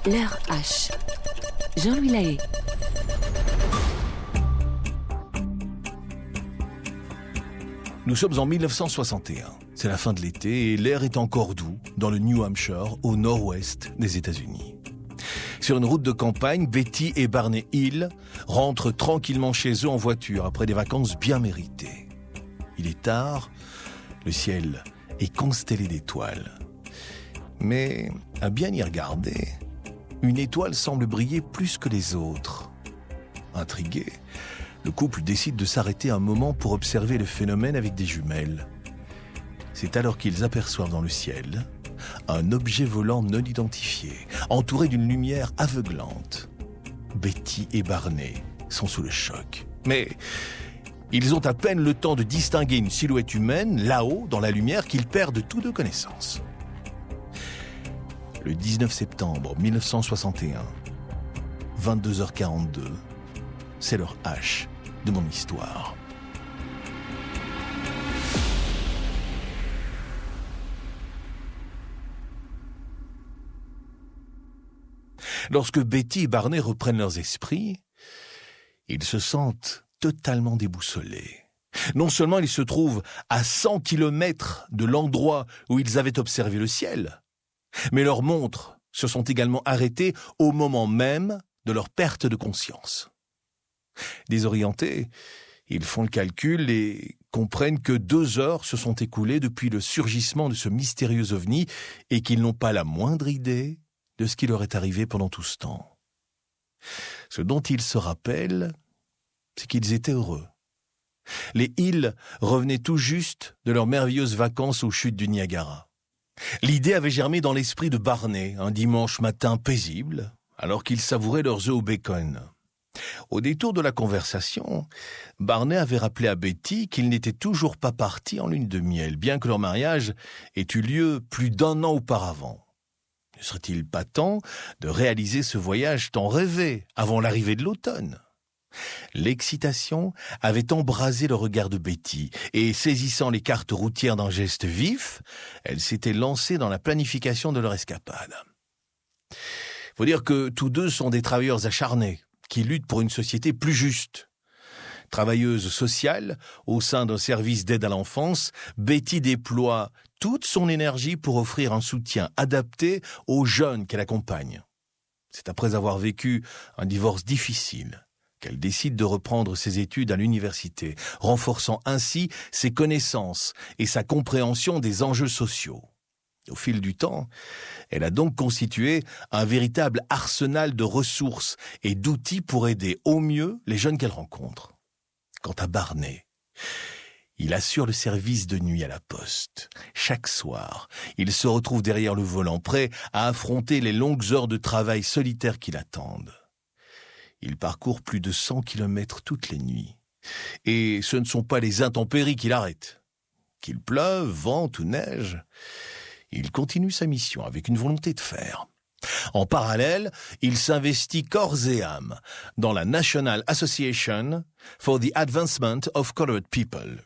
L'heure H. Jean-Louis Lahaye. Nous sommes en 1961. C'est la fin de l'été et l'air est encore doux dans le New Hampshire, au nord-ouest des États-Unis. Sur une route de campagne, Betty et Barney Hill rentrent tranquillement chez eux en voiture après des vacances bien méritées. Il est tard, le ciel est constellé d'étoiles. Mais à bien y regarder, une étoile semble briller plus que les autres. Intrigué, le couple décide de s'arrêter un moment pour observer le phénomène avec des jumelles. C'est alors qu'ils aperçoivent dans le ciel un objet volant non identifié, entouré d'une lumière aveuglante. Betty et Barney sont sous le choc. Mais ils ont à peine le temps de distinguer une silhouette humaine là-haut, dans la lumière, qu'ils perdent tous deux connaissance. Le 19 septembre 1961, 22h42, c'est l'heure H de mon histoire. Lorsque Betty et Barney reprennent leurs esprits, ils se sentent totalement déboussolés. Non seulement ils se trouvent à 100 kilomètres de l'endroit où ils avaient observé le ciel, mais leurs montres se sont également arrêtées au moment même de leur perte de conscience. Désorientés, ils font le calcul et comprennent que 2 heures se sont écoulées depuis le surgissement de ce mystérieux ovni et qu'ils n'ont pas la moindre idée de ce qui leur est arrivé pendant tout ce temps. Ce dont ils se rappellent, c'est qu'ils étaient heureux. Les Hill revenaient tout juste de leurs merveilleuses vacances aux chutes du Niagara. L'idée avait germé dans l'esprit de Barney un dimanche matin paisible, alors qu'ils savouraient leurs œufs au bacon. Au détour de la conversation, Barney avait rappelé à Betty qu'il n'était toujours pas parti en lune de miel, bien que leur mariage ait eu lieu plus d'1 an auparavant. Ne serait-il pas temps de réaliser ce voyage tant rêvé avant l'arrivée de l'automne ? L'excitation avait embrasé le regard de Betty et, saisissant les cartes routières d'un geste vif, elle s'était lancée dans la planification de leur escapade. Faut dire que tous deux sont des travailleurs acharnés qui luttent pour une société plus juste. Travailleuse sociale, au sein d'un service d'aide à l'enfance, Betty déploie toute son énergie pour offrir un soutien adapté aux jeunes qu'elle accompagne. C'est après avoir vécu un divorce difficile qu'elle décide de reprendre ses études à l'université, renforçant ainsi ses connaissances et sa compréhension des enjeux sociaux. Au fil du temps, elle a donc constitué un véritable arsenal de ressources et d'outils pour aider au mieux les jeunes qu'elle rencontre. Quant à Barney, il assure le service de nuit à la poste. Chaque soir, il se retrouve derrière le volant, prêt à affronter les longues heures de travail solitaire qui l'attendent. Il parcourt plus de 100 kilomètres toutes les nuits. Et ce ne sont pas les intempéries qui l'arrêtent. Qu'il pleuve, vente ou neige, il continue sa mission avec une volonté de fer. En parallèle, il s'investit corps et âme dans la National Association for the Advancement of Colored People,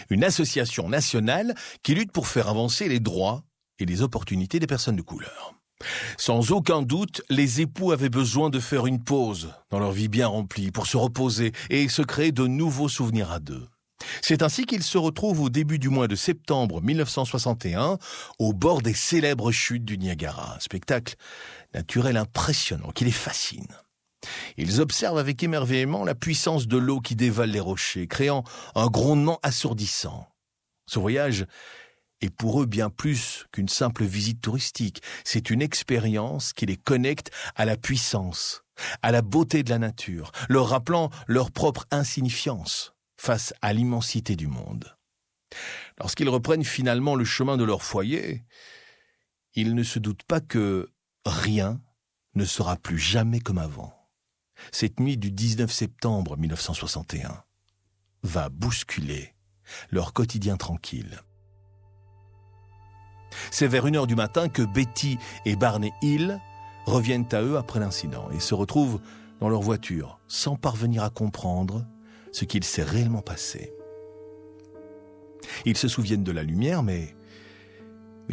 une association nationale qui lutte pour faire avancer les droits et les opportunités des personnes de couleur. Sans aucun doute, les époux avaient besoin de faire une pause dans leur vie bien remplie pour se reposer et se créer de nouveaux souvenirs à deux. C'est ainsi qu'ils se retrouvent au début du mois de septembre 1961 au bord des célèbres chutes du Niagara, un spectacle naturel impressionnant qui les fascine. Ils observent avec émerveillement la puissance de l'eau qui dévale les rochers, créant un grondement assourdissant. Ce voyage est pour eux bien plus qu'une simple visite touristique. C'est une expérience qui les connecte à la puissance, à la beauté de la nature, leur rappelant leur propre insignifiance face à l'immensité du monde. Lorsqu'ils reprennent finalement le chemin de leur foyer, ils ne se doutent pas que rien ne sera plus jamais comme avant. Cette nuit du 19 septembre 1961 va bousculer leur quotidien tranquille. C'est vers 1h du matin que Betty et Barney Hill reviennent à eux après l'incident et se retrouvent dans leur voiture sans parvenir à comprendre ce qu'il s'est réellement passé. Ils se souviennent de la lumière, mais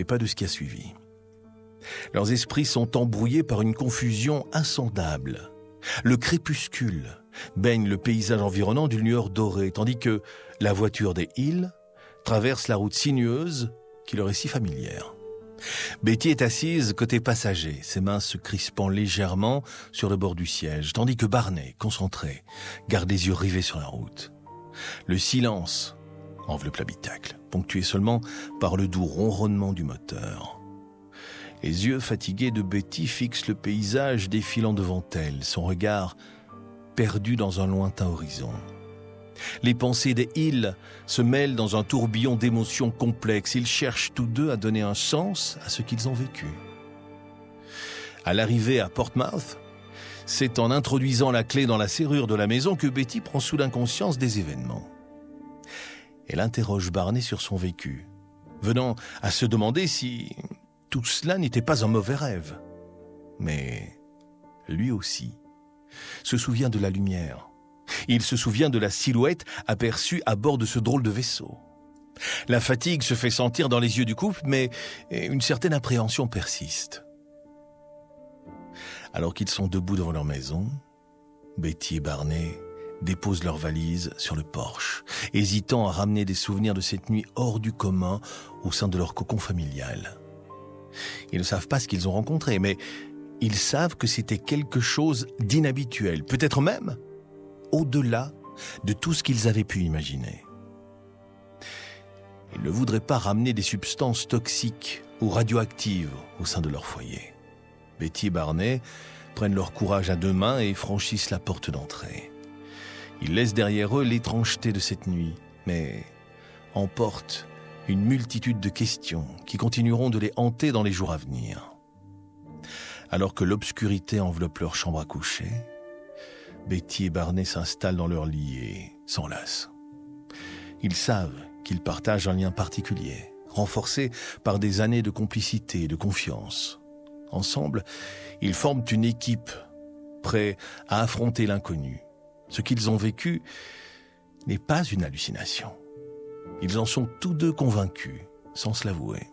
pas de ce qui a suivi. Leurs esprits sont embrouillés par une confusion insondable. Le crépuscule baigne le paysage environnant d'une lueur dorée, tandis que la voiture des Hill traverse la route sinueuse qui leur est si familière. Betty est assise côté passager, ses mains se crispant légèrement sur le bord du siège, tandis que Barney, concentré, garde les yeux rivés sur la route. Le silence enveloppe l'habitacle, ponctué seulement par le doux ronronnement du moteur. Les yeux fatigués de Betty fixent le paysage défilant devant elle, son regard perdu dans un lointain horizon. Les pensées des Hill se mêlent dans un tourbillon d'émotions complexes. Ils cherchent tous deux à donner un sens à ce qu'ils ont vécu. À l'arrivée à Portsmouth, c'est en introduisant la clé dans la serrure de la maison que Betty prend soudain conscience des événements. Elle interroge Barney sur son vécu, venant à se demander si tout cela n'était pas un mauvais rêve. Mais lui aussi se souvient de la lumière. Il se souvient de la silhouette aperçue à bord de ce drôle de vaisseau. La fatigue se fait sentir dans les yeux du couple, mais une certaine appréhension persiste. Alors qu'ils sont debout devant leur maison, Betty et Barney déposent leurs valises sur le porche, hésitant à ramener des souvenirs de cette nuit hors du commun au sein de leur cocon familial. Ils ne savent pas ce qu'ils ont rencontré, mais ils savent que c'était quelque chose d'inhabituel, peut-être même au-delà de tout ce qu'ils avaient pu imaginer. Ils ne voudraient pas ramener des substances toxiques ou radioactives au sein de leur foyer. Betty et Barney prennent leur courage à deux mains et franchissent la porte d'entrée. Ils laissent derrière eux l'étrangeté de cette nuit, mais emportent une multitude de questions qui continueront de les hanter dans les jours à venir. Alors que l'obscurité enveloppe leur chambre à coucher, Betty et Barney s'installent dans leur lit et s'enlacent. Ils savent qu'ils partagent un lien particulier, renforcé par des années de complicité et de confiance. Ensemble, ils forment une équipe, prêts à affronter l'inconnu. Ce qu'ils ont vécu n'est pas une hallucination. Ils en sont tous deux convaincus, sans se l'avouer.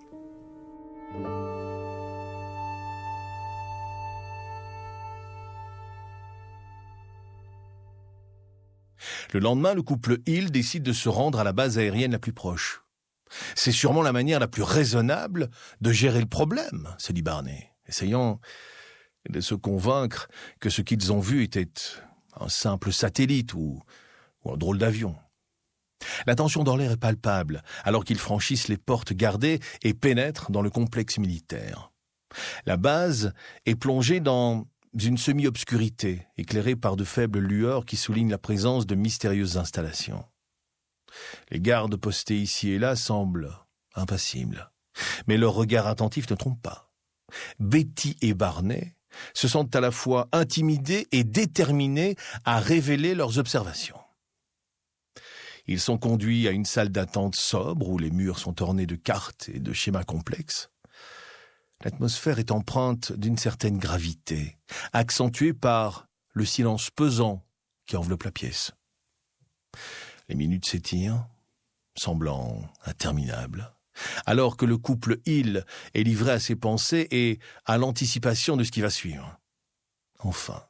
Le lendemain, le couple Hill décide de se rendre à la base aérienne la plus proche. C'est sûrement la manière la plus raisonnable de gérer le problème, se dit Barney, essayant de se convaincre que ce qu'ils ont vu était un simple satellite ou un drôle d'avion. La tension dans l'air est palpable alors qu'ils franchissent les portes gardées et pénètrent dans le complexe militaire. La base est plongée dans une semi-obscurité, éclairée par de faibles lueurs qui soulignent la présence de mystérieuses installations. Les gardes postés ici et là semblent impassibles, mais leur regard attentif ne trompe pas. Betty et Barney se sentent à la fois intimidés et déterminés à révéler leurs observations. Ils sont conduits à une salle d'attente sobre où les murs sont ornés de cartes et de schémas complexes. L'atmosphère est empreinte d'une certaine gravité, accentuée par le silence pesant qui enveloppe la pièce. Les minutes s'étirent, semblant interminables, alors que le couple Hill est livré à ses pensées et à l'anticipation de ce qui va suivre. Enfin,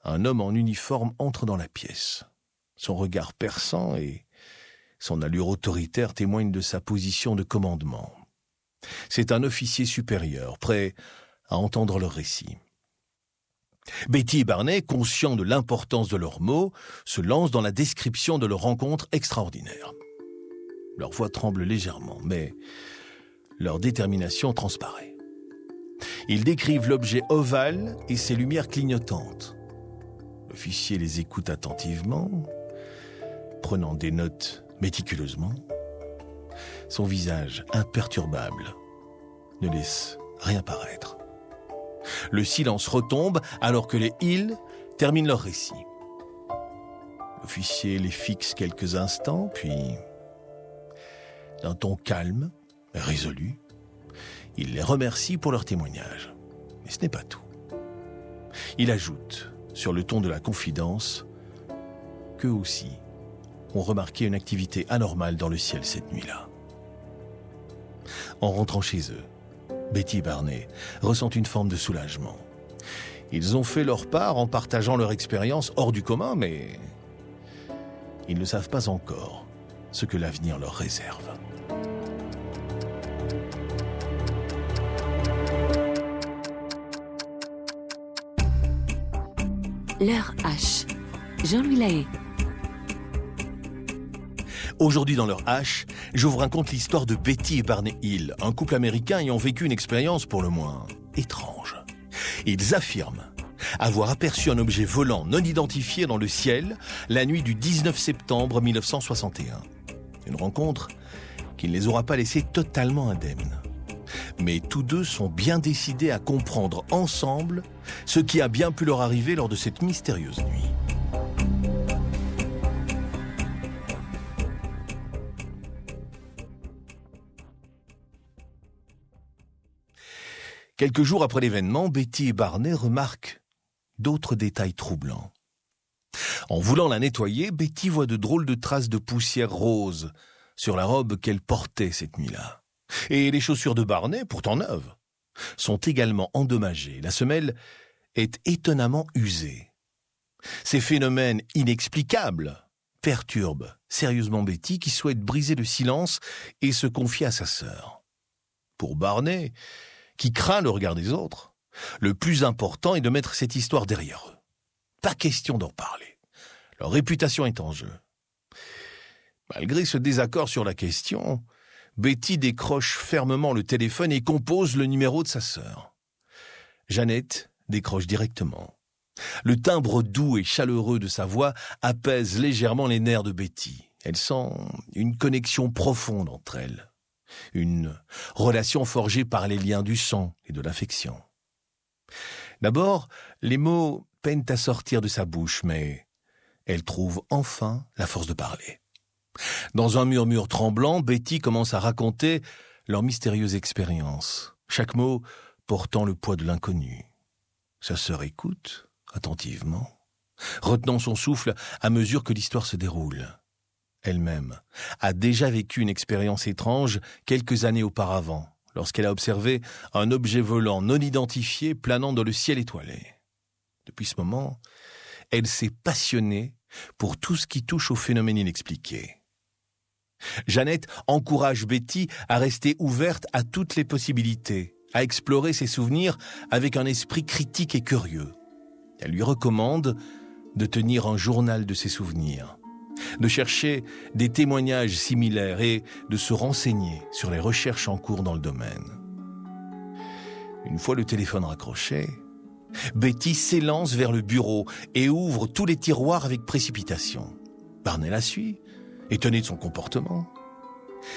un homme en uniforme entre dans la pièce. Son regard perçant et son allure autoritaire témoignent de sa position de commandement. C'est un officier supérieur, prêt à entendre leur récit. Betty et Barney, conscients de l'importance de leurs mots, se lancent dans la description de leur rencontre extraordinaire. Leur voix tremble légèrement, mais leur détermination transparaît. Ils décrivent l'objet ovale et ses lumières clignotantes. L'officier les écoute attentivement, prenant des notes méticuleusement. Son visage imperturbable ne laisse rien paraître. Le silence retombe alors que les Hill terminent leur récit. L'officier les fixe quelques instants, puis, d'un ton calme et résolu, il les remercie pour leur témoignage. Mais ce n'est pas tout. Il ajoute, sur le ton de la confidence, qu'eux aussi ont remarqué une activité anormale dans le ciel cette nuit-là. En rentrant chez eux, Betty et Barney ressentent une forme de soulagement. Ils ont fait leur part en partageant leur expérience hors du commun, mais ils ne savent pas encore ce que l'avenir leur réserve. L'heure H. Jean-Louis Lahaye. Aujourd'hui dans l'heure H, je vous raconte l'histoire de Betty et Barney Hill, un couple américain ayant vécu une expérience pour le moins étrange. Ils affirment avoir aperçu un objet volant non identifié dans le ciel la nuit du 19 septembre 1961. Une rencontre qui ne les aura pas laissés totalement indemnes. Mais tous deux sont bien décidés à comprendre ensemble ce qui a bien pu leur arriver lors de cette mystérieuse nuit. Quelques jours après l'événement, Betty et Barney remarquent d'autres détails troublants. En voulant la nettoyer, Betty voit de drôles de traces de poussière rose sur la robe qu'elle portait cette nuit-là. Et les chaussures de Barney, pourtant neuves, sont également endommagées. La semelle est étonnamment usée. Ces phénomènes inexplicables perturbent sérieusement Betty qui souhaite briser le silence et se confier à sa sœur. Pour Barney, qui craint le regard des autres, le plus important est de mettre cette histoire derrière eux. Pas question d'en parler. Leur réputation est en jeu. Malgré ce désaccord sur la question, Betty décroche fermement le téléphone et compose le numéro de sa sœur. Jeannette décroche directement. Le timbre doux et chaleureux de sa voix apaise légèrement les nerfs de Betty. Elle sent une connexion profonde entre elles. Une relation forgée par les liens du sang et de l'affection. D'abord, les mots peinent à sortir de sa bouche, mais elle trouve enfin la force de parler. Dans un murmure tremblant, Betty commence à raconter leur mystérieuse expérience, chaque mot portant le poids de l'inconnu. Sa sœur écoute attentivement, retenant son souffle à mesure que l'histoire se déroule. Elle-même a déjà vécu une expérience étrange quelques années auparavant, lorsqu'elle a observé un objet volant non identifié planant dans le ciel étoilé. Depuis ce moment, elle s'est passionnée pour tout ce qui touche au phénomène inexpliqué. Jeannette encourage Betty à rester ouverte à toutes les possibilités, à explorer ses souvenirs avec un esprit critique et curieux. Elle lui recommande de tenir un journal de ses souvenirs, de chercher des témoignages similaires et de se renseigner sur les recherches en cours dans le domaine. Une fois le téléphone raccroché, Betty s'élance vers le bureau et ouvre tous les tiroirs avec précipitation. Barney la suit, étonné de son comportement.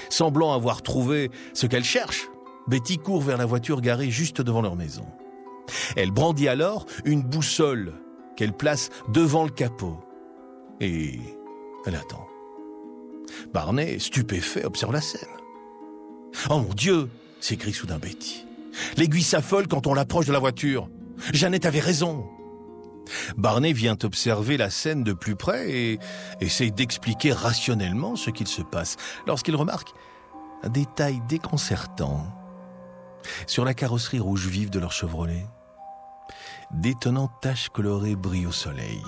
Semblant avoir trouvé ce qu'elle cherche, Betty court vers la voiture garée juste devant leur maison. Elle brandit alors une boussole qu'elle place devant le capot. Et elle attend. Barney, stupéfait, observe la scène. « Oh mon Dieu !» s'écrie soudain Betty. « L'aiguille s'affole quand on l'approche de la voiture. Jeannette avait raison. » Barney vient observer la scène de plus près et essaye d'expliquer rationnellement ce qu'il se passe lorsqu'il remarque un détail déconcertant. Sur la carrosserie rouge vive de leur Chevrolet, d'étonnantes taches colorées brillent au soleil.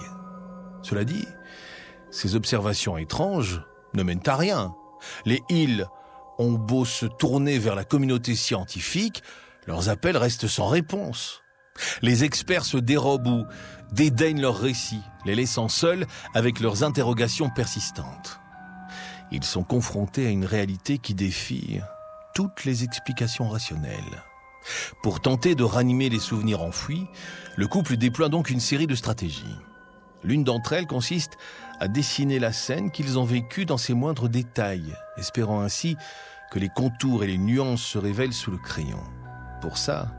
Cela dit, ces observations étranges ne mènent à rien. Les Hill ont beau se tourner vers la communauté scientifique, leurs appels restent sans réponse. Les experts se dérobent ou dédaignent leurs récits, les laissant seuls avec leurs interrogations persistantes. Ils sont confrontés à une réalité qui défie toutes les explications rationnelles. Pour tenter de ranimer les souvenirs enfouis, le couple déploie donc une série de stratégies. L'une d'entre elles consiste à dessiner la scène qu'ils ont vécue dans ses moindres détails, espérant ainsi que les contours et les nuances se révèlent sous le crayon. Pour ça,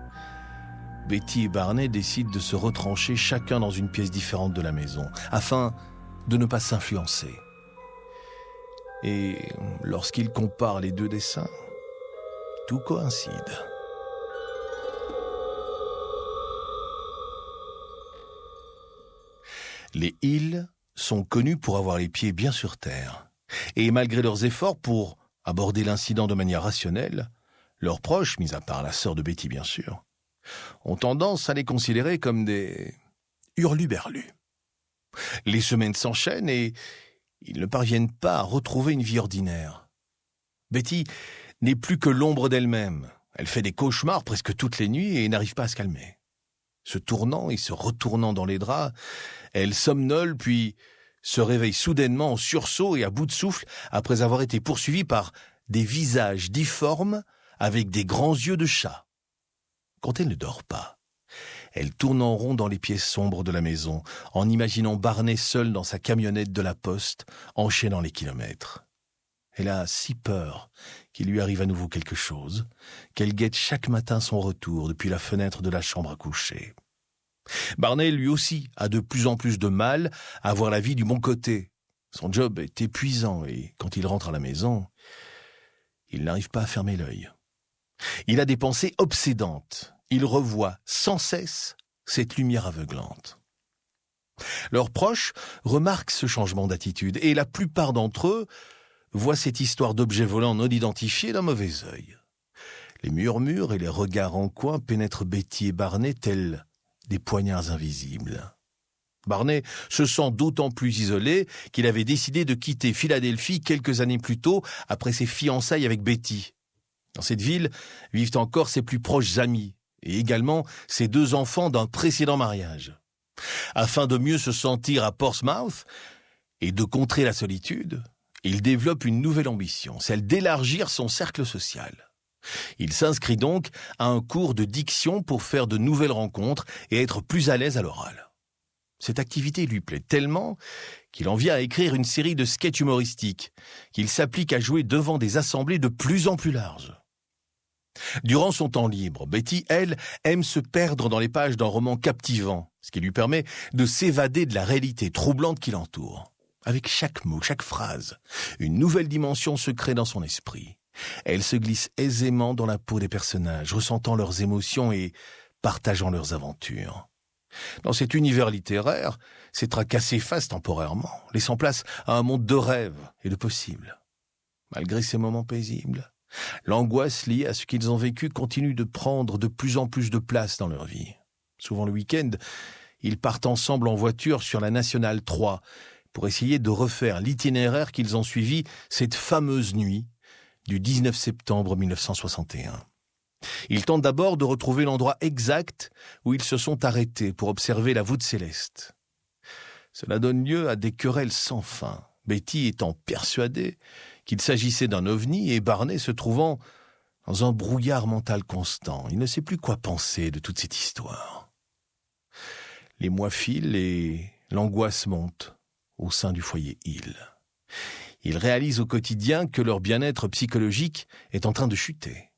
Betty et Barney décident de se retrancher chacun dans une pièce différente de la maison, afin de ne pas s'influencer. Et lorsqu'ils comparent les deux dessins, tout coïncide. Les Hill sont connus pour avoir les pieds bien sur terre. Et malgré leurs efforts pour aborder l'incident de manière rationnelle, Leurs proches, mis à part la sœur de Betty bien sûr, ont tendance à les considérer comme des hurluberlus. Les semaines s'enchaînent et ils ne parviennent pas à retrouver une vie ordinaire. Betty n'est plus que l'ombre d'elle-même. Elle fait des cauchemars presque toutes les nuits et n'arrive pas à se calmer. Se tournant et se retournant dans les draps, elle somnole puis se réveille soudainement en sursaut et à bout de souffle après avoir été poursuivie par des visages difformes avec des grands yeux de chat. Quand elle ne dort pas, elle tourne en rond dans les pièces sombres de la maison, en imaginant Barney seul dans sa camionnette de la poste, enchaînant les kilomètres. Elle a si peur qu'il lui arrive à nouveau quelque chose, qu'elle guette chaque matin son retour depuis la fenêtre de la chambre à coucher. Barney, lui aussi, a de plus en plus de mal à voir la vie du bon côté. Son job est épuisant et quand il rentre à la maison, il n'arrive pas à fermer l'œil. Il a des pensées obsédantes. Il revoit sans cesse cette lumière aveuglante. Leurs proches remarquent ce changement d'attitude et la plupart d'entre eux voient cette histoire d'objets volants non identifiés d'un mauvais œil. Les murmures et les regards en coin pénètrent Betty et Barney tels des poignards invisibles. Barney se sent d'autant plus isolé qu'il avait décidé de quitter Philadelphie quelques années plus tôt après ses fiançailles avec Betty. Dans cette ville vivent encore ses plus proches amis et également ses 2 enfants d'un précédent mariage. Afin de mieux se sentir à Portsmouth et de contrer la solitude, il développe une nouvelle ambition, celle d'élargir son cercle social. Il s'inscrit donc à un cours de diction pour faire de nouvelles rencontres et être plus à l'aise à l'oral. Cette activité lui plaît tellement qu'il en vient à écrire une série de sketchs humoristiques qu'il s'applique à jouer devant des assemblées de plus en plus larges. Durant son temps libre, Betty, elle, aime se perdre dans les pages d'un roman captivant, ce qui lui permet de s'évader de la réalité troublante qui l'entoure. Avec chaque mot, chaque phrase, une nouvelle dimension se crée dans son esprit. Elle se glisse aisément dans la peau des personnages, ressentant leurs émotions et partageant leurs aventures. Dans cet univers littéraire, ces tracas s'effacent temporairement, laissant place à un monde de rêves et de possibles. Malgré ces moments paisibles, l'angoisse liée à ce qu'ils ont vécu continue de prendre de plus en plus de place dans leur vie. Souvent le week-end, ils partent ensemble en voiture sur la Nationale 3 pour essayer de refaire l'itinéraire qu'ils ont suivi cette fameuse nuit du 19 septembre 1961. Ils tentent d'abord de retrouver l'endroit exact où ils se sont arrêtés pour observer la voûte céleste. Cela donne lieu à des querelles sans fin, Betty étant persuadée qu'il s'agissait d'un ovni et Barney se trouvant dans un brouillard mental constant. Il ne sait plus quoi penser de toute cette histoire. Les mois filent et l'angoisse monte au sein du foyer Hill. Ils réalisent au quotidien que leur bien-être psychologique est en train de chuter.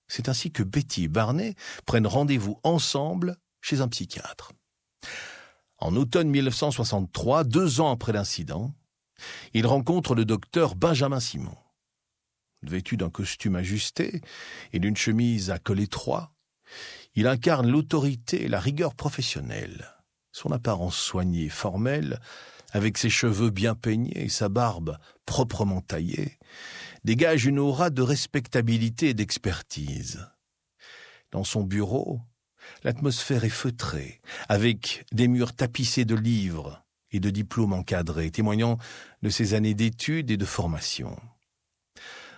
C'est ainsi que Betty et Barney prennent rendez-vous ensemble chez un psychiatre. En automne 1963, 2 ans après l'incident, ils rencontrent le docteur Benjamin Simon. Vêtu d'un costume ajusté et d'une chemise à col étroit, il incarne l'autorité et la rigueur professionnelle. Son apparence soignée et formelle, avec ses cheveux bien peignés et sa barbe proprement taillée, dégage une aura de respectabilité et d'expertise. Dans son bureau, l'atmosphère est feutrée, avec des murs tapissés de livres et de diplômes encadrés, témoignant de ses années d'études et de formation.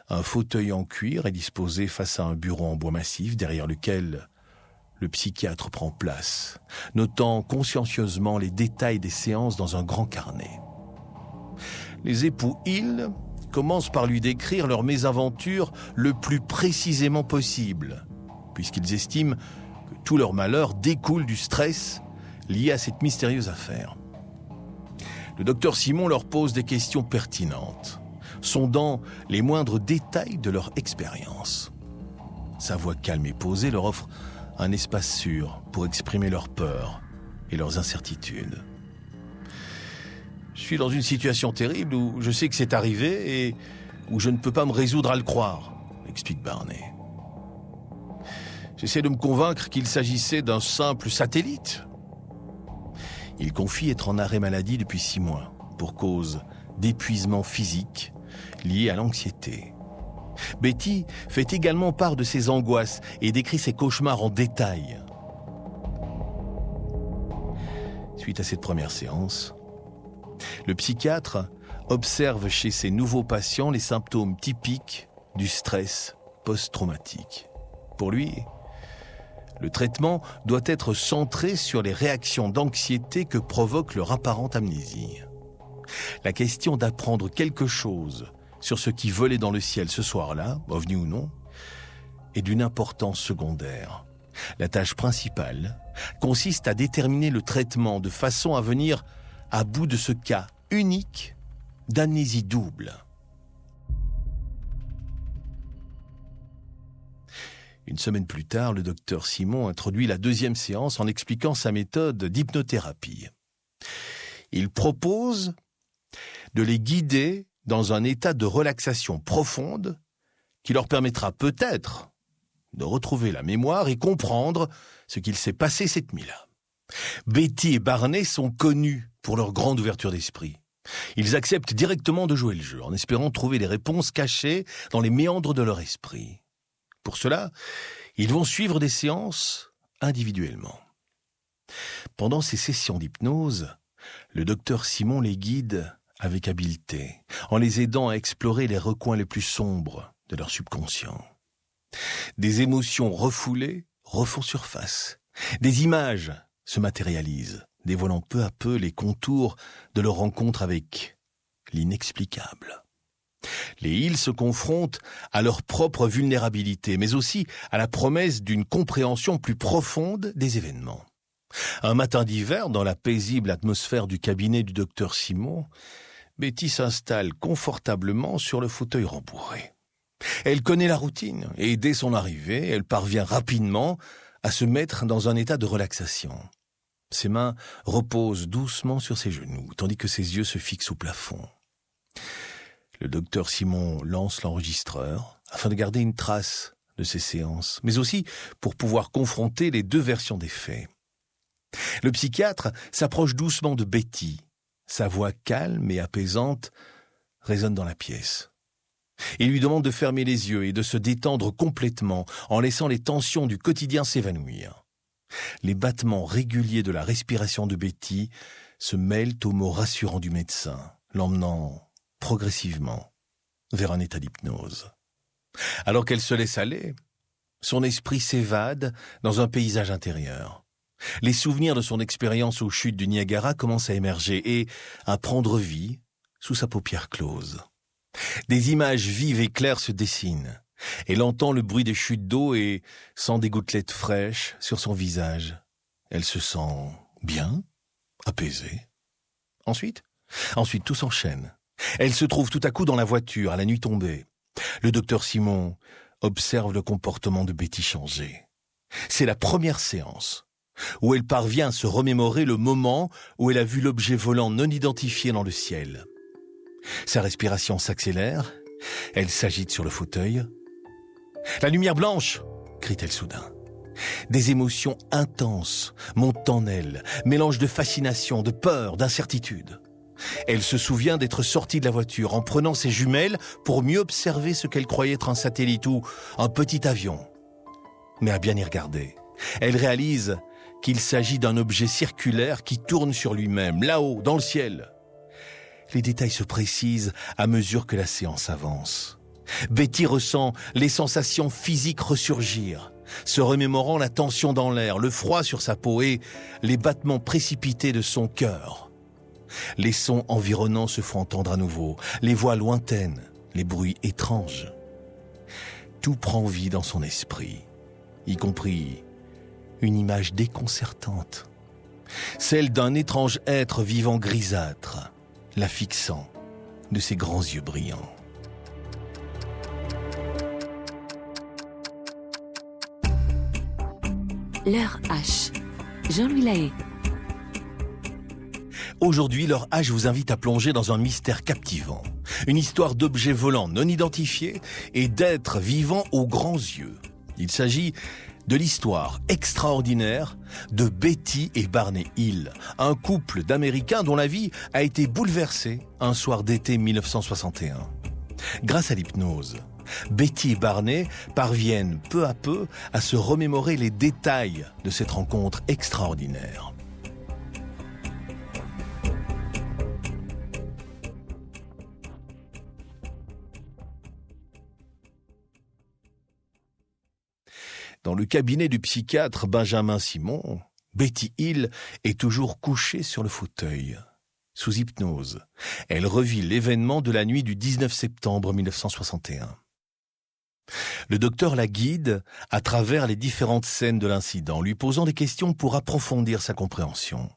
Un fauteuil en cuir est disposé face à un bureau en bois massif, derrière lequel le psychiatre prend place, notant consciencieusement les détails des séances dans un grand carnet. Les époux Hill commencent par lui décrire leur mésaventure le plus précisément possible, puisqu'ils estiment que tout leur malheur découle du stress lié à cette mystérieuse affaire. Le docteur Simon leur pose des questions pertinentes, sondant les moindres détails de leur expérience. Sa voix calme et posée leur offre un espace sûr pour exprimer leurs peurs et leurs incertitudes. Je suis dans une situation terrible où je sais que c'est arrivé et où je ne peux pas me résoudre à le croire, explique Barney. J'essaie de me convaincre qu'il s'agissait d'un simple satellite. Il confie être en arrêt maladie depuis 6 mois, pour cause d'épuisement physique lié à l'anxiété. Betty fait également part de ses angoisses et décrit ses cauchemars en détail. Suite à cette première séance, le psychiatre observe chez ses nouveaux patients les symptômes typiques du stress post-traumatique. Pour lui, le traitement doit être centré sur les réactions d'anxiété que provoque leur apparente amnésie. La question d'apprendre quelque chose sur ce qui volait dans le ciel ce soir-là, ovni ou non, est d'une importance secondaire. La tâche principale consiste à déterminer le traitement de façon à venir à bout de ce cas unique d'amnésie double. Une semaine plus tard, le docteur Simon introduit la deuxième séance en expliquant sa méthode d'hypnothérapie. Il propose de les guider dans un état de relaxation profonde qui leur permettra peut-être de retrouver la mémoire et comprendre ce qu'il s'est passé cette nuit-là. Betty et Barney sont connus pour leur grande ouverture d'esprit. Ils acceptent directement de jouer le jeu en espérant trouver les réponses cachées dans les méandres de leur esprit. Pour cela, ils vont suivre des séances individuellement. Pendant ces sessions d'hypnose, le docteur Simon les guide avec habileté, en les aidant à explorer les recoins les plus sombres de leur subconscient. Des émotions refoulées refont surface. Des images se matérialisent, dévoilant peu à peu les contours de leur rencontre avec l'inexplicable. Les Hill se confrontent à leur propre vulnérabilité, mais aussi à la promesse d'une compréhension plus profonde des événements. Un matin d'hiver, dans la paisible atmosphère du cabinet du docteur Simon, Betty s'installe confortablement sur le fauteuil rembourré. Elle connaît la routine et dès son arrivée, elle parvient rapidement à se mettre dans un état de relaxation. Ses mains reposent doucement sur ses genoux, tandis que ses yeux se fixent au plafond. Le docteur Simon lance l'enregistreur afin de garder une trace de ces séances, mais aussi pour pouvoir confronter les deux versions des faits. Le psychiatre s'approche doucement de Betty. Sa voix calme et apaisante résonne dans la pièce. Il lui demande de fermer les yeux et de se détendre complètement en laissant les tensions du quotidien s'évanouir. Les battements réguliers de la respiration de Betty se mêlent aux mots rassurants du médecin, l'emmenant progressivement vers un état d'hypnose. Alors qu'elle se laisse aller, son esprit s'évade dans un paysage intérieur. Les souvenirs de son expérience aux chutes du Niagara commencent à émerger et à prendre vie sous sa paupière close. Des images vives et claires se dessinent. Elle entend le bruit des chutes d'eau et sent des gouttelettes fraîches sur son visage. Elle se sent bien, apaisée. Ensuite, tout s'enchaîne. Elle se trouve tout à coup dans la voiture, à la nuit tombée. Le docteur Simon observe le comportement de Betty changer. C'est la première séance où elle parvient à se remémorer le moment où elle a vu l'objet volant non identifié dans le ciel. Sa respiration s'accélère, elle s'agite sur le fauteuil. « La lumière blanche !» crie-t-elle soudain. Des émotions intenses montent en elle, mélange de fascination, de peur, d'incertitude. Elle se souvient d'être sortie de la voiture en prenant ses jumelles pour mieux observer ce qu'elle croyait être un satellite ou un petit avion. Mais à bien y regarder, elle réalise qu'il s'agit d'un objet circulaire qui tourne sur lui-même, là-haut, dans le ciel. Les détails se précisent à mesure que la séance avance. Betty ressent les sensations physiques ressurgir, se remémorant la tension dans l'air, le froid sur sa peau et les battements précipités de son cœur. Les sons environnants se font entendre à nouveau, les voix lointaines, les bruits étranges. Tout prend vie dans son esprit, y compris une image déconcertante, celle d'un étrange être vivant grisâtre, la fixant de ses grands yeux brillants. L'heure H. Jean-Louis Lahaye. Aujourd'hui, l'heure H vous invite à plonger dans un mystère captivant. Une histoire d'objets volants non identifiés et d'êtres vivants aux grands yeux. Il s'agit de l'histoire extraordinaire de Betty et Barney Hill, un couple d'Américains dont la vie a été bouleversée un soir d'été 1961. Grâce à l'hypnose, Betty et Barney parviennent peu à peu à se remémorer les détails de cette rencontre extraordinaire. Dans le cabinet du psychiatre Benjamin Simon, Betty Hill est toujours couchée sur le fauteuil, sous hypnose. Elle revit l'événement de la nuit du 19 septembre 1961. Le docteur la guide à travers les différentes scènes de l'incident, lui posant des questions pour approfondir sa compréhension.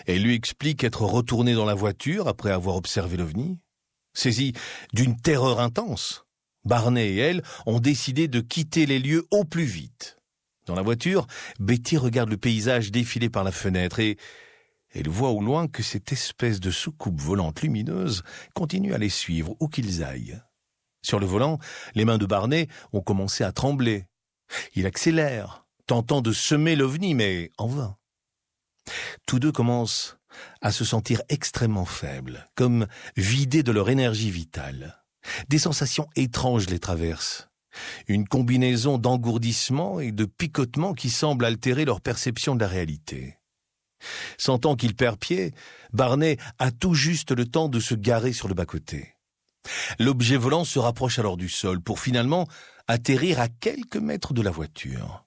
Elle lui explique être retournée dans la voiture après avoir observé l'OVNI. Saisie d'une terreur intense, Barney et elle ont décidé de quitter les lieux au plus vite. Dans la voiture, Betty regarde le paysage défiler par la fenêtre et elle voit au loin que cette espèce de soucoupe volante lumineuse continue à les suivre où qu'ils aillent. Sur le volant, les mains de Barney ont commencé à trembler. Il accélère, tentant de semer l'OVNI, mais en vain. Tous deux commencent à se sentir extrêmement faibles, comme vidés de leur énergie vitale. Des sensations étranges les traversent. Une combinaison d'engourdissement et de picotement qui semble altérer leur perception de la réalité. Sentant qu'il perd pied, Barney a tout juste le temps de se garer sur le bas-côté. L'objet volant se rapproche alors du sol pour finalement atterrir à quelques mètres de la voiture.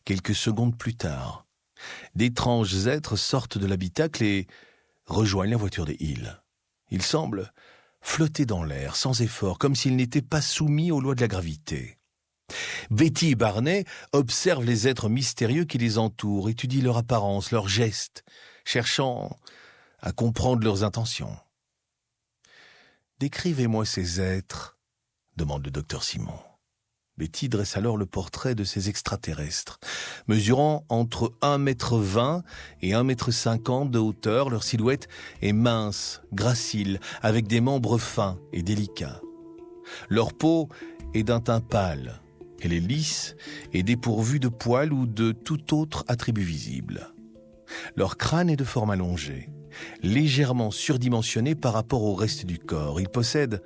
Quelques secondes plus tard, d'étranges êtres sortent de l'habitacle et rejoignent la voiture des Hill. Ils semblent flotter dans l'air sans effort, comme s'ils n'étaient pas soumis aux lois de la gravité. Betty et Barney observent les êtres mystérieux qui les entourent, étudient leur apparence, leurs gestes, cherchant à comprendre leurs intentions. « Décrivez-moi ces êtres », demande le docteur Simon. Betty dresse alors le portrait de ces extraterrestres. Mesurant entre 1,20 m et 1,50 m de hauteur, leur silhouette est mince, gracile, avec des membres fins et délicats. Leur peau est d'un teint pâle. Elle est lisse et dépourvue de poils ou de tout autre attribut visible. Leur crâne est de forme allongée, légèrement surdimensionné par rapport au reste du corps. Ils possèdent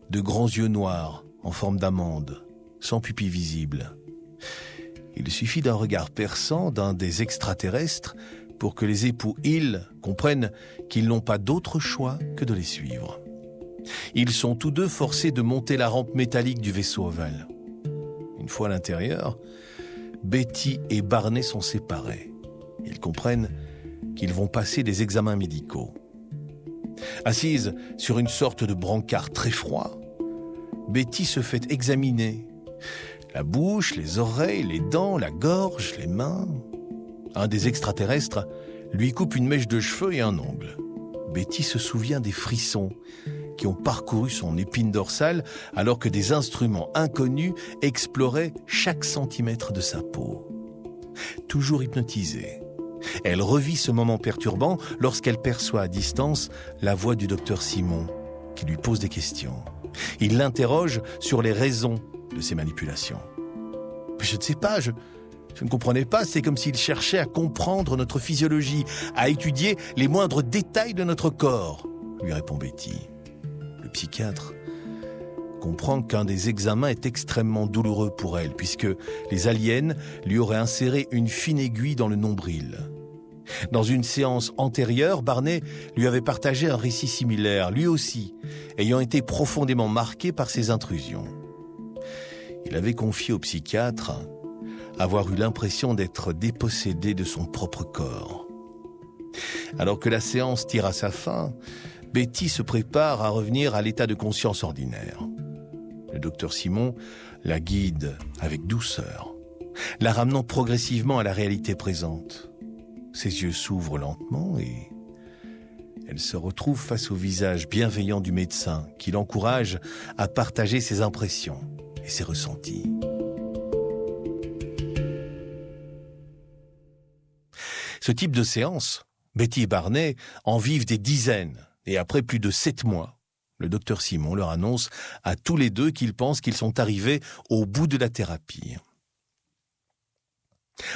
de grands yeux noirs en forme d'amande, sans pupille visible. Il suffit d'un regard perçant d'un des extraterrestres pour que les époux Hill comprennent qu'ils n'ont pas d'autre choix que de les suivre. Ils sont tous deux forcés de monter la rampe métallique du vaisseau ovale. Une fois à l'intérieur, Betty et Barney sont séparés. Ils comprennent qu'ils vont passer des examens médicaux. Assise sur une sorte de brancard très froid, Betty se fait examiner. La bouche, les oreilles, les dents, la gorge, les mains. Un des extraterrestres lui coupe une mèche de cheveux et un ongle. Betty se souvient des frissons qui ont parcouru son épine dorsale alors que des instruments inconnus exploraient chaque centimètre de sa peau. Toujours hypnotisée, elle revit ce moment perturbant lorsqu'elle perçoit à distance la voix du docteur Simon qui lui pose des questions. Il l'interroge sur les raisons de ces manipulations. « Je ne sais pas, je ne comprenais pas, c'est comme s'il cherchait à comprendre notre physiologie, à étudier les moindres détails de notre corps, » lui répond Betty. Le psychiatre comprend qu'un des examens est extrêmement douloureux pour elle, puisque les aliens lui auraient inséré une fine aiguille dans le nombril. Dans une séance antérieure, Barney lui avait partagé un récit similaire, lui aussi, ayant été profondément marqué par ces intrusions. Il avait confié au psychiatre avoir eu l'impression d'être dépossédé de son propre corps. Alors que la séance tire à sa fin, Betty se prépare à revenir à l'état de conscience ordinaire. Le docteur Simon la guide avec douceur, la ramenant progressivement à la réalité présente. Ses yeux s'ouvrent lentement et elle se retrouve face au visage bienveillant du médecin qui l'encourage à partager ses impressions et ses ressentis. Ce type de séance, Betty et Barney en vivent des dizaines et après plus de 7 mois, le docteur Simon leur annonce à tous les deux qu'ils pensent qu'ils sont arrivés au bout de la thérapie.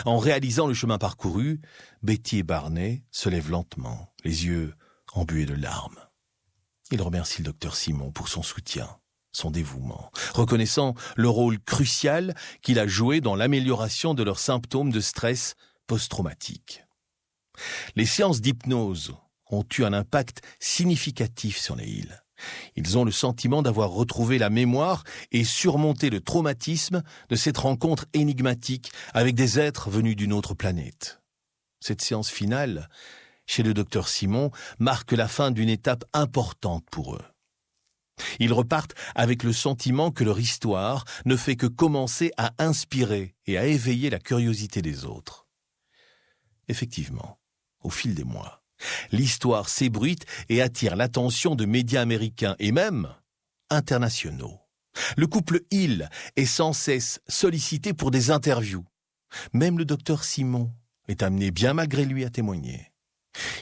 En réalisant le chemin parcouru, Betty et Barney se lèvent lentement, les yeux embués de larmes. Ils remercient le docteur Simon pour son soutien son dévouement, reconnaissant le rôle crucial qu'il a joué dans l'amélioration de leurs symptômes de stress post-traumatique. Les séances d'hypnose ont eu un impact significatif sur les Hill. Ils ont le sentiment d'avoir retrouvé la mémoire et surmonté le traumatisme de cette rencontre énigmatique avec des êtres venus d'une autre planète. Cette séance finale, chez le docteur Simon, marque la fin d'une étape importante pour eux. Ils repartent avec le sentiment que leur histoire ne fait que commencer à inspirer et à éveiller la curiosité des autres. Effectivement, au fil des mois, l'histoire s'ébruite et attire l'attention de médias américains et même internationaux. Le couple Hill est sans cesse sollicité pour des interviews. Même le docteur Simon est amené bien malgré lui à témoigner.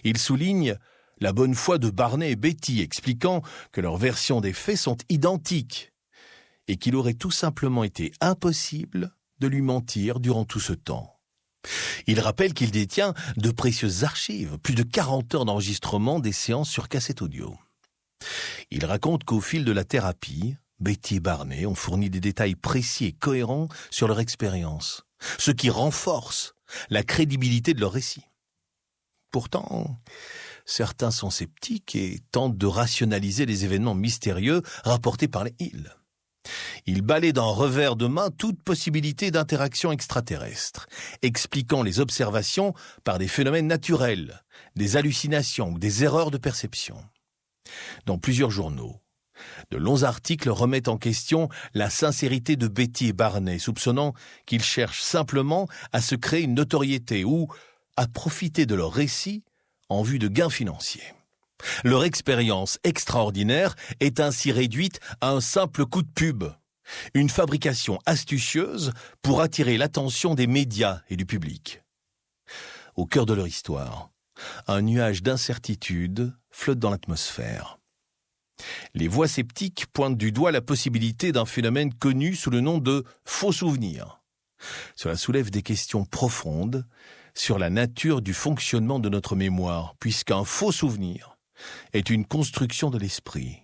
Il souligne la bonne foi de Barney et Betty, expliquant que leurs versions des faits sont identiques et qu'il aurait tout simplement été impossible de lui mentir durant tout ce temps. Il rappelle qu'il détient de précieuses archives, plus de 40 heures d'enregistrement des séances sur cassette audio. Il raconte qu'au fil de la thérapie, Betty et Barney ont fourni des détails précis et cohérents sur leur expérience, ce qui renforce la crédibilité de leur récit. Pourtant, certains sont sceptiques et tentent de rationaliser les événements mystérieux rapportés par les Hill. Ils balaient d'un revers de main toute possibilité d'interaction extraterrestre, expliquant les observations par des phénomènes naturels, des hallucinations ou des erreurs de perception. Dans plusieurs journaux, de longs articles remettent en question la sincérité de Betty et Barney, soupçonnant qu'ils cherchent simplement à se créer une notoriété ou à profiter de leur récit en vue de gains financiers. Leur expérience extraordinaire est ainsi réduite à un simple coup de pub, une fabrication astucieuse pour attirer l'attention des médias et du public. Au cœur de leur histoire, un nuage d'incertitude flotte dans l'atmosphère. Les voix sceptiques pointent du doigt la possibilité d'un phénomène connu sous le nom de faux souvenirs. Cela soulève des questions profondes sur la nature du fonctionnement de notre mémoire, puisqu'un faux souvenir est une construction de l'esprit,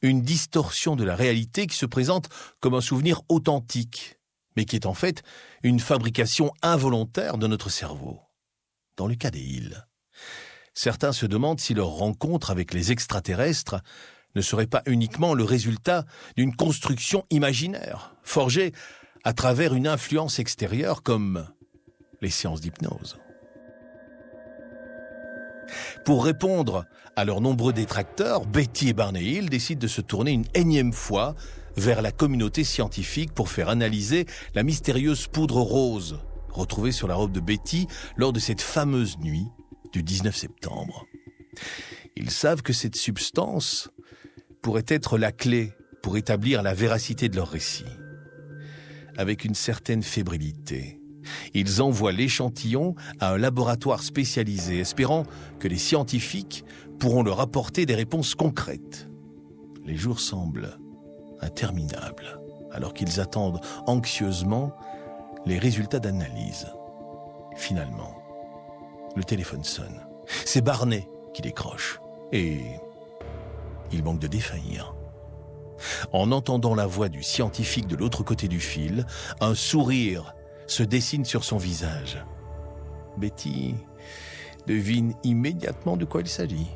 une distorsion de la réalité qui se présente comme un souvenir authentique, mais qui est en fait une fabrication involontaire de notre cerveau. Dans le cas des Hill, certains se demandent si leur rencontre avec les extraterrestres ne serait pas uniquement le résultat d'une construction imaginaire, forgée à travers une influence extérieure comme les séances d'hypnose. Pour répondre à leurs nombreux détracteurs, Betty et Barney Hill décident de se tourner une énième fois vers la communauté scientifique pour faire analyser la mystérieuse poudre rose retrouvée sur la robe de Betty lors de cette fameuse nuit du 19 septembre. Ils savent que cette substance pourrait être la clé pour établir la véracité de leur récit. Avec une certaine fébrilité, ils envoient l'échantillon à un laboratoire spécialisé, espérant que les scientifiques pourront leur apporter des réponses concrètes. Les jours semblent interminables, alors qu'ils attendent anxieusement les résultats d'analyse. Finalement, le téléphone sonne. C'est Barney qui décroche. Et il manque de défaillir. En entendant la voix du scientifique de l'autre côté du fil, un sourire se dessine sur son visage. Betty devine immédiatement de quoi il s'agit.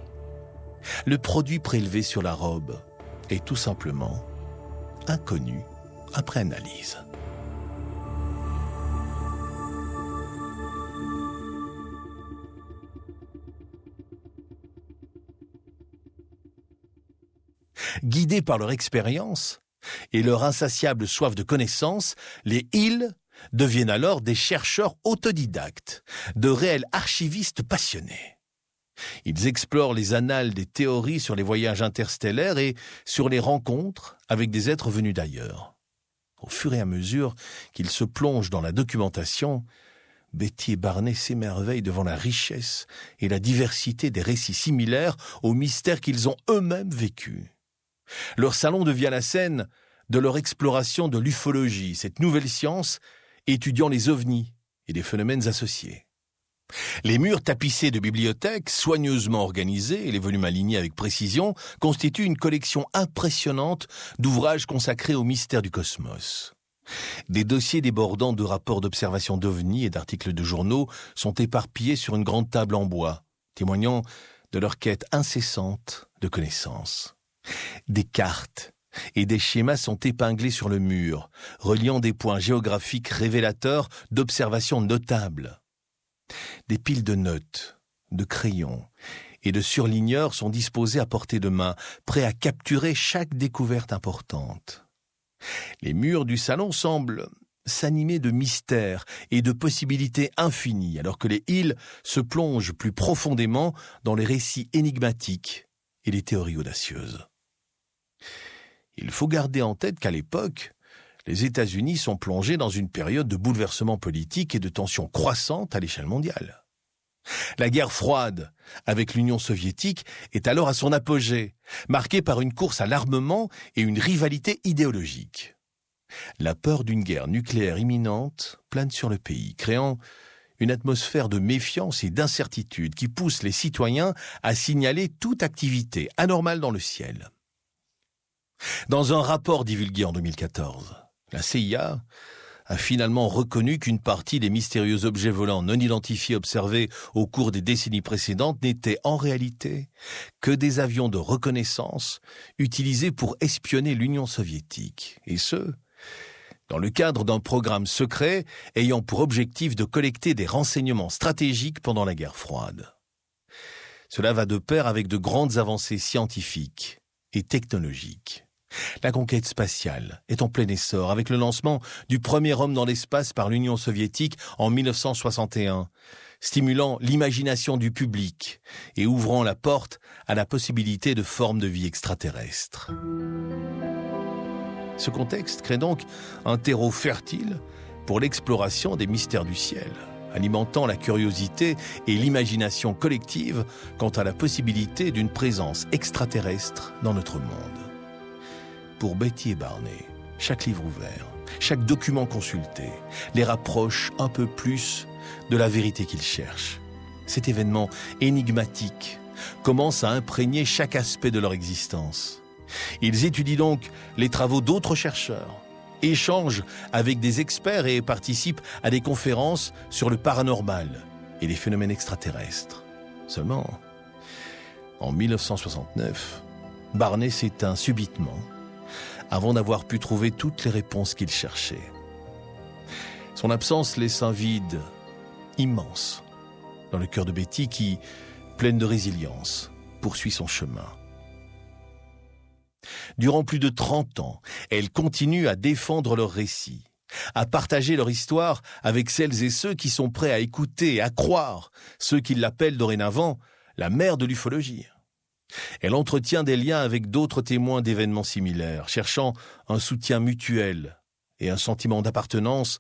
Le produit prélevé sur la robe est tout simplement inconnu après analyse. Guidés par leur expérience et leur insatiable soif de connaissance, les Hill deviennent alors des chercheurs autodidactes, de réels archivistes passionnés. Ils explorent les annales des théories sur les voyages interstellaires et sur les rencontres avec des êtres venus d'ailleurs. Au fur et à mesure qu'ils se plongent dans la documentation, Betty et Barney s'émerveillent devant la richesse et la diversité des récits similaires aux mystères qu'ils ont eux-mêmes vécus. Leur salon devient la scène de leur exploration de l'ufologie, cette nouvelle science étudiant les ovnis et les phénomènes associés. Les murs tapissés de bibliothèques, soigneusement organisés et les volumes alignés avec précision, constituent une collection impressionnante d'ouvrages consacrés au mystère du cosmos. Des dossiers débordant de rapports d'observation d'OVNI et d'articles de journaux sont éparpillés sur une grande table en bois, témoignant de leur quête incessante de connaissances. Des cartes et des schémas sont épinglés sur le mur, reliant des points géographiques révélateurs d'observations notables. Des piles de notes, de crayons et de surligneurs sont disposés à portée de main, prêts à capturer chaque découverte importante. Les murs du salon semblent s'animer de mystères et de possibilités infinies, alors que les îles se plongent plus profondément dans les récits énigmatiques et les théories audacieuses. Il faut garder en tête qu'à l'époque, les États-Unis sont plongés dans une période de bouleversement politique et de tensions croissantes à l'échelle mondiale. La guerre froide avec l'Union soviétique est alors à son apogée, marquée par une course à l'armement et une rivalité idéologique. La peur d'une guerre nucléaire imminente plane sur le pays, créant une atmosphère de méfiance et d'incertitude qui pousse les citoyens à signaler toute activité anormale dans le ciel. Dans un rapport divulgué en 2014, la CIA a finalement reconnu qu'une partie des mystérieux objets volants non identifiés observés au cours des décennies précédentes n'étaient en réalité que des avions de reconnaissance utilisés pour espionner l'Union soviétique, et ce, dans le cadre d'un programme secret ayant pour objectif de collecter des renseignements stratégiques pendant la guerre froide. Cela va de pair avec de grandes avancées scientifiques et technologiques. La conquête spatiale est en plein essor avec le lancement du premier homme dans l'espace par l'Union soviétique en 1961, stimulant l'imagination du public et ouvrant la porte à la possibilité de formes de vie extraterrestres. Ce contexte crée donc un terreau fertile pour l'exploration des mystères du ciel, alimentant la curiosité et l'imagination collective quant à la possibilité d'une présence extraterrestre dans notre monde. Pour Betty et Barney, chaque livre ouvert, chaque document consulté, les rapproche un peu plus de la vérité qu'ils cherchent. Cet événement énigmatique commence à imprégner chaque aspect de leur existence. Ils étudient donc les travaux d'autres chercheurs, échangent avec des experts et participent à des conférences sur le paranormal et les phénomènes extraterrestres. Seulement, en 1969, Barney s'éteint subitement avant d'avoir pu trouver toutes les réponses qu'il cherchait. Son absence laisse un vide immense dans le cœur de Betty qui, pleine de résilience, poursuit son chemin. Durant plus de 30 ans, elle continue à défendre leur récit, à partager leur histoire avec celles et ceux qui sont prêts à écouter et à croire, ceux qui l'appellent dorénavant la mère de l'ufologie. Elle entretient des liens avec d'autres témoins d'événements similaires, cherchant un soutien mutuel et un sentiment d'appartenance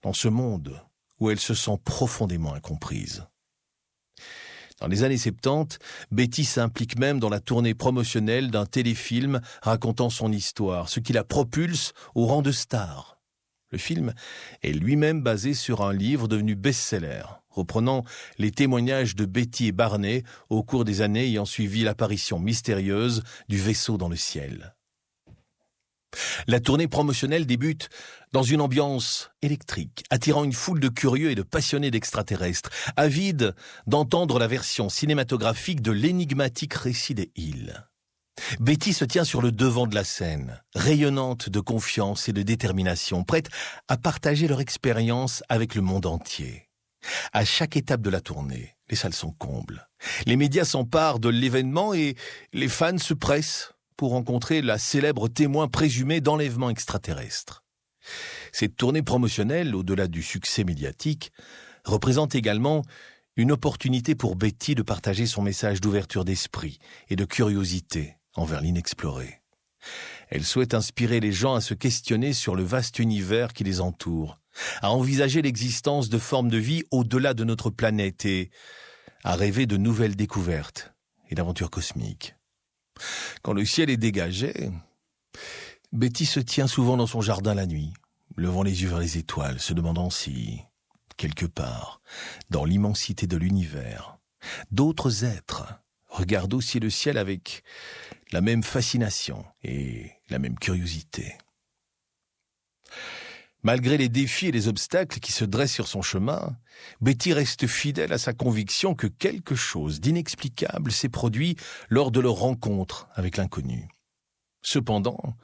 dans ce monde où elle se sent profondément incomprise. Dans les années 70, Betty s'implique même dans la tournée promotionnelle d'un téléfilm racontant son histoire, ce qui la propulse au rang de star. Le film est lui-même basé sur un livre devenu best-seller, reprenant les témoignages de Betty et Barney au cours des années ayant suivi l'apparition mystérieuse du vaisseau dans le ciel. La tournée promotionnelle débute dans une ambiance électrique, attirant une foule de curieux et de passionnés d'extraterrestres, avides d'entendre la version cinématographique de l'énigmatique récit des îles. Betty se tient sur le devant de la scène, rayonnante de confiance et de détermination, prête à partager leur expérience avec le monde entier. À chaque étape de la tournée, les salles sont combles. Les médias s'emparent de l'événement et les fans se pressent pour rencontrer la célèbre témoin présumé d'enlèvement extraterrestre. Cette tournée promotionnelle, au-delà du succès médiatique, représente également une opportunité pour Betty de partager son message d'ouverture d'esprit et de curiosité envers l'inexploré. Elle souhaite inspirer les gens à se questionner sur le vaste univers qui les entoure, à envisager l'existence de formes de vie au-delà de notre planète et à rêver de nouvelles découvertes et d'aventures cosmiques. Quand le ciel est dégagé, Betty se tient souvent dans son jardin la nuit, levant les yeux vers les étoiles, se demandant si, quelque part, dans l'immensité de l'univers, d'autres êtres regardent aussi le ciel avec la même fascination et la même curiosité. Malgré les défis et les obstacles qui se dressent sur son chemin, Betty reste fidèle à sa conviction que quelque chose d'inexplicable s'est produit lors de leur rencontre avec l'inconnu. Cependant,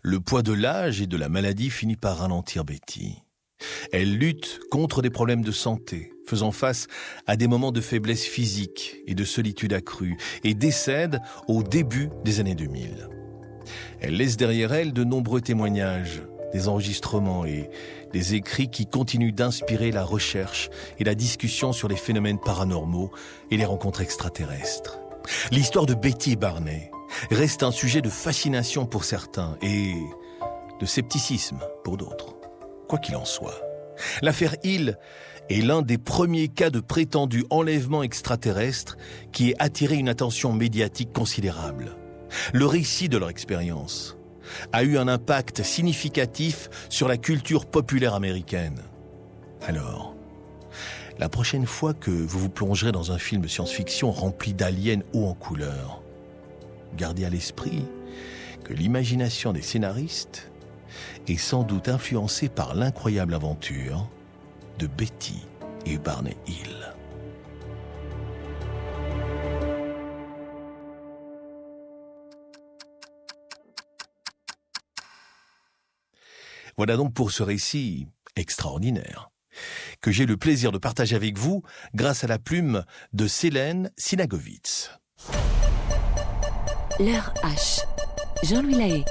le poids de l'âge et de la maladie finit par ralentir Betty. Elle lutte contre des problèmes de santé, faisant face à des moments de faiblesse physique et de solitude accrue, et décède au début des années 2000. Elle laisse derrière elle de nombreux témoignages, des enregistrements et des écrits qui continuent d'inspirer la recherche et la discussion sur les phénomènes paranormaux et les rencontres extraterrestres. L'histoire de Betty Barney reste un sujet de fascination pour certains et de scepticisme pour d'autres. Quoi qu'il en soit, l'affaire Hill est l'un des premiers cas de prétendu enlèvement extraterrestre qui ait attiré une attention médiatique considérable. Le récit de leur expérience a eu un impact significatif sur la culture populaire américaine. Alors, la prochaine fois que vous vous plongerez dans un film de science-fiction rempli d'aliens hauts en couleur, gardez à l'esprit que l'imagination des scénaristes est sans doute influencée par l'incroyable aventure de Betty et Barney Hill. Voilà donc pour ce récit extraordinaire que j'ai le plaisir de partager avec vous grâce à la plume de Célène Sinagovitz. L'heure H. Jean-Louis Lahaye.